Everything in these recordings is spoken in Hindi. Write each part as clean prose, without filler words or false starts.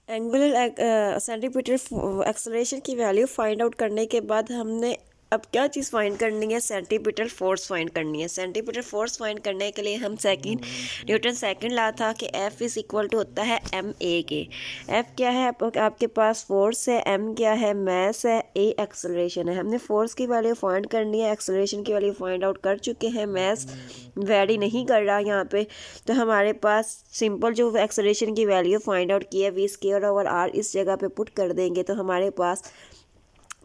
एंगुलर सेंटीमीटर एक्सेलरेशन की वैल्यू फाइंड आउट करने के बाद हमने अब क्या चीज़ फाइंड करनी है, सेंटीमीटर फोर्स फाइंड करनी है। सेंटीमीटर फोर्स फाइंड करने के लिए हम न्यूटन सेकंड ला था कि F इज़ इक्वल टू होता है ma के। F क्या है आपके पास फोर्स है, m क्या है मैस है, a एक्सेलरेशन है। हमने फोर्स की वैल्यू फाइंड करनी है, एक्सेलरेशन की वैल्यू फाइंड आउट कर चुके हैं, मैस वेरी नहीं कर रहा यहाँ पे। तो हमारे पास सिंपल जो एक्सेलरेशन की वैल्यू फाइंड आउट की है v²/r इस जगह पे पुट कर देंगे तो हमारे पास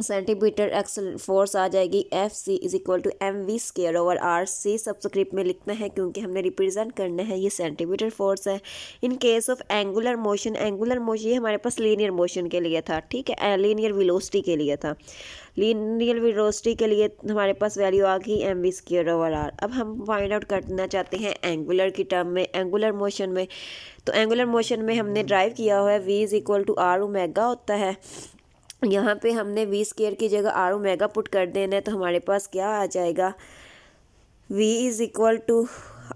सेंटीमीटर एक्सल फोर्स आ जाएगी Fc is equal to mv²/r। c subscript में लिखना है क्योंकि हमने रिप्रेजेंट करना है, ये सेंटीमीटर फोर्स है। In case of angular motion ये हमारे पास लीनियर मोशन के लिए था, ठीक है, लीनियर वेलोसिटी के लिए था। लीनियर वेलोसिटी के लिए हमारे पास वैल्यू आ गई mv²/r। अब हम फाइंड आउट करना चाहते हैं एंगुलर की टर्म में, एंगुलर मोशन में। तो एंगुलर मोशन में हमने ड्राइव किया हुआ है v is equal to r omega होता है। यहाँ पे हमने v² की जगह r ओमेगा पुट कर देना है तो हमारे पास क्या आ जाएगा, v is equal to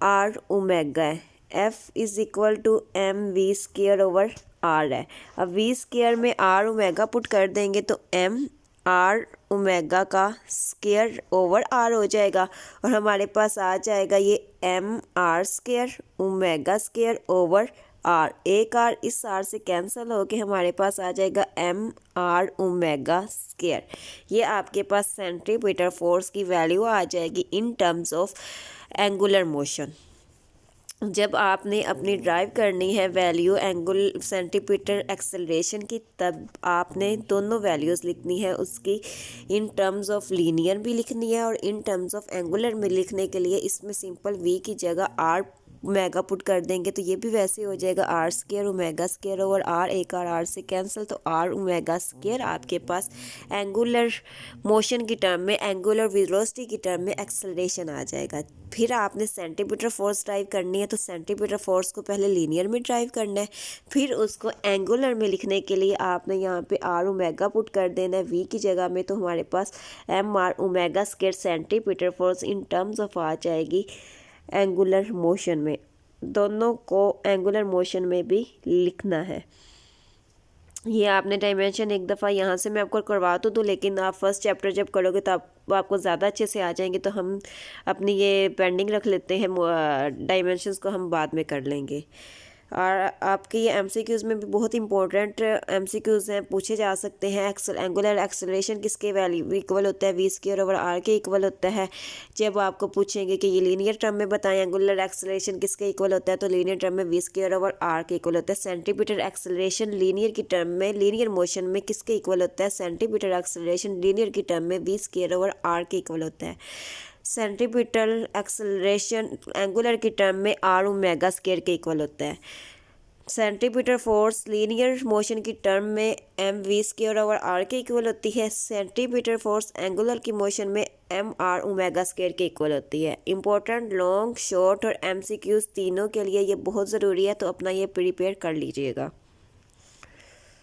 r omega है, f is equal to mv²/r है। अब v² में r ओमेगा पुट कर देंगे तो m r ओमेगा का स्क्वायर ओवर r हो जाएगा और हमारे पास आ जाएगा ये mr² omega square over r। एक r इस r से कैंसिल होके हमारे पास आ जाएगा mr ओमेगा स्क्वायर। ये आपके पास सेंटीमीटर फोर्स की वैल्यू आ जाएगी इन टर्म्स ऑफ एंगुलर मोशन। जब आपने अपनी ड्राइव करनी है वैल्यू सेंटीमीटर एक्सेलरेशन की, तब आपने दोनों वैल्यूज़ लिखनी है उसकी, इन टर्म्स ऑफ लीनियर भी लिखनी है और इन टर्म्स ऑफ एंगुलर में लिखने के लिए इसमें सिंपल v की जगह r ओमेगा पुट कर देंगे तो ये भी वैसे हो जाएगा r² omega square over r। एक r से कैंसिल तो r ओमेगा स्क्वायर आपके पास एंगुलर मोशन की टर्म में, एंगुलर वेलोसिटी की टर्म में एक्सेलरेशन आ जाएगा। फिर आपने सेंटीमीटर फोर्स ड्राइव करनी है तो सेंटीमीटर फोर्स को पहले लीनियर में ड्राइव करना है, फिर उसको एंगुलर में लिखने के लिए आपने यहाँ पे r ओमेगा पुट कर देना है v की जगह में तो हमारे पास mr omega square centimetre force in terms of आ जाएगी एंगुलर मोशन में। दोनों को एंगुलर मोशन में भी लिखना है। ये आपने डायमेंशन एक दफ़ा यहाँ से मैं आपको करवा तो दूँ, लेकिन आप फर्स्ट चैप्टर जब करोगे तो आपको ज़्यादा अच्छे से आ जाएंगे। तो हम अपनी ये पेंडिंग रख लेते हैं, डायमेंशंस को हम बाद में कर लेंगे। और आपके ये MCQs में भी बहुत इंपॉर्टेंट MCQs हैं, पूछे जा सकते हैं। एंगुलर एक्सेलरेशन किसके वैल्यू इक्वल होता है, v²/r के इक्वल होता है। जब आपको पूछेंगे कि ये लीनियर टर्म में बताएं एंगुलर एक्सेलरेशन किसके इक्वल होता है, तो लीनियर टर्म में v²/r के इक्वल होता है। सेंटीमीटर एक्सेलरेशन लीनियर की टर्म में, लीनियर मोशन में किसके इक्वल होता है, सेंटीमीटर एक्सेलरेशन लीनियर की टर्म में v²/r के इक्वल होता है। सेंटीमीटर एक्सेलरेशन एंगुलर की टर्म में r ओमेगा स्क्वायर के इक्वल होता है। सेंटीमीटर फोर्स लीनियर मोशन की टर्म में mv²/r के इक्वल होती है। सेंटीमीटर फोर्स एंगुलर की मोशन में mr ओमेगा स्क्वायर के इक्वल होती है। इंपॉर्टेंट लॉन्ग, शॉर्ट और MCQs तीनों के लिए ये बहुत ज़रूरी है, तो अपना ये प्रिपेयर कर लीजिएगा।